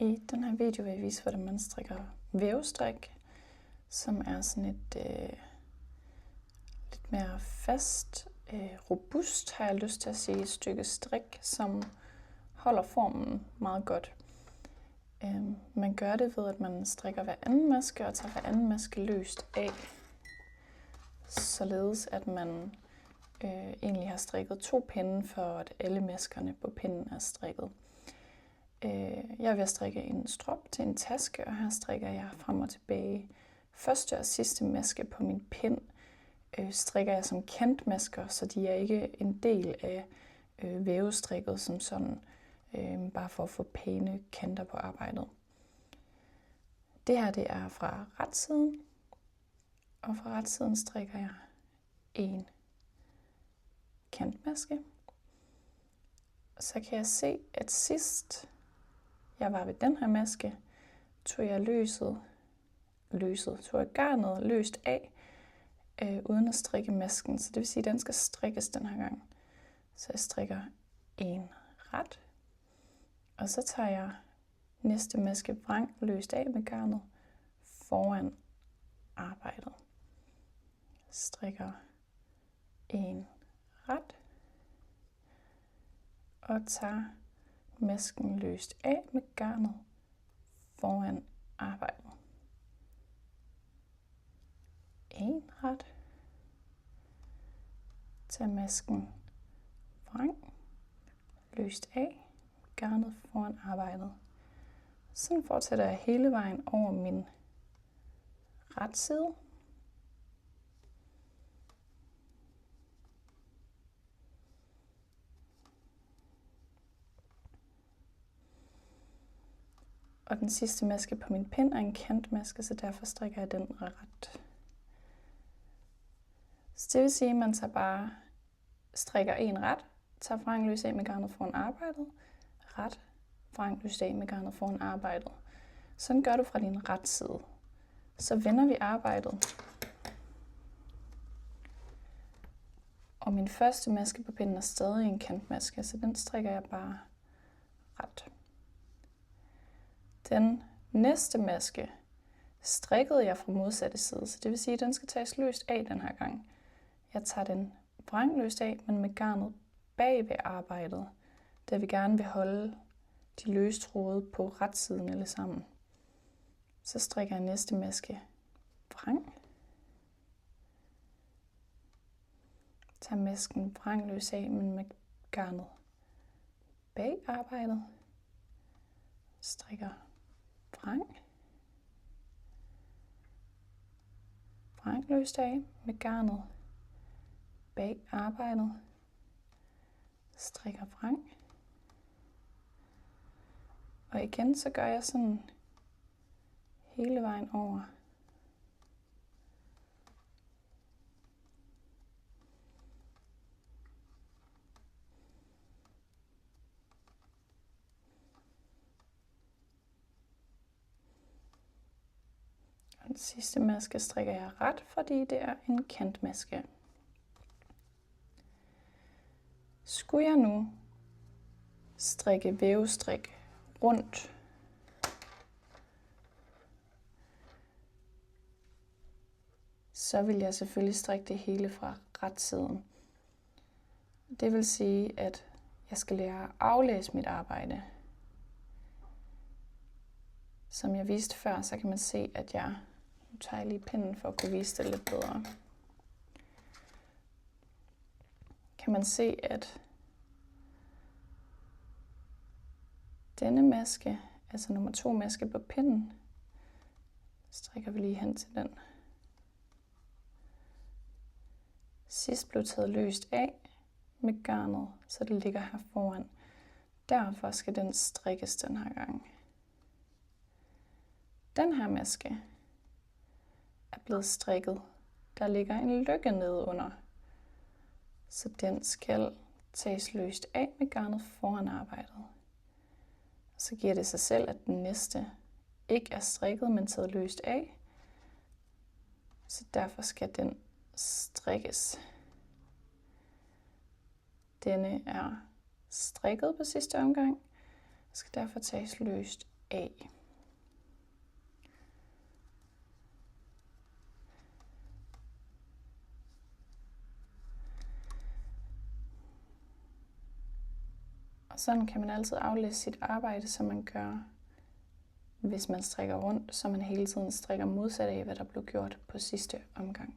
I den her video vil jeg vise, hvordan man strikker vævestrik, som er sådan et lidt mere fast, robust, har jeg lyst til at sige, et stykke strik, som holder formen meget godt. Man gør det ved, at man strikker hver anden maske og tager hver anden maske løst af, således at man egentlig har strikket 2 pinde, for at alle maskerne på pinden er strikket. Jeg er ved at strikke en strop til en taske, og her strikker jeg frem og tilbage. Første og sidste maske på min pind strikker jeg som kantmasker, så de er ikke en del af vævestrikket som sådan, bare for at få pæne kanter på arbejdet. Det her det er fra retsiden, og fra retsiden strikker jeg en kantmaske. Så kan jeg se, at sidst jeg var ved den her maske, tog jeg garnet løst af, uden at strikke masken. Så det vil sige, at den skal strikkes den her gang. Så jeg strikker en ret, og så tager jeg næste maske vrang løst af med garnet foran arbejdet. Strikker en ret, og tager masken løst af med garnet foran arbejdet. En ret, tag masken vrang løst af med garnet foran arbejdet. Sådan fortsætter jeg hele vejen over min retside. Og den sidste maske på min pind er en kantmaske, så derfor strikker jeg den ret. Så det vil sige, at man bare strikker en ret, tager vrang løs af med garnet foran arbejdet, ret, vrang løs af med garnet foran arbejdet. Sådan gør du fra din retside. Så vender vi arbejdet. Og min første maske på pinden er stadig en kantmaske, så den strikker jeg bare ret. Den næste maske strikkede jeg fra modsatte side, så det vil sige, at den skal tages løst af den her gang. Jeg tager den vrangløst af, men med garnet bag ved arbejdet, da vi gerne vil holde de løse tråde på retsiden alle sammen. Så strikker jeg næste maske vrang. Tager masken vrangløs af, men med garnet bag arbejdet. Strikker vrang. Vrangløst af med garnet bag arbejdet. Strikker vrang. Og igen så gør jeg sådan hele vejen over. Den sidste maske strikker jeg ret, fordi det er en kantmaske. Skulle jeg nu strikke vævestrik rundt, så vil jeg selvfølgelig strikke det hele fra retsiden. Det vil sige, at jeg skal lære at aflæse mit arbejde. Som jeg viste før, så kan man se, at nu tager jeg lige pinden for at kunne vise det lidt bedre. Kan man se, at denne maske, altså nummer 2 maske på pinden, strikker vi lige hen til den. Sidst blev taget løst af med garnet, så det ligger her foran. Derfor skal den strikkes den her gang. Den her maske er blevet strikket. Der ligger en lykke nede under, så den skal tages løst af med garnet foran arbejdet. Så giver det sig selv, at den næste ikke er strikket, men taget løst af. Så derfor skal den strikkes. Denne er strikket på sidste omgang, og skal derfor tages løst af. Og sådan kan man altid aflæse sit arbejde, som man gør, hvis man strikker rundt, så man hele tiden strikker modsat af, hvad der blev gjort på sidste omgang.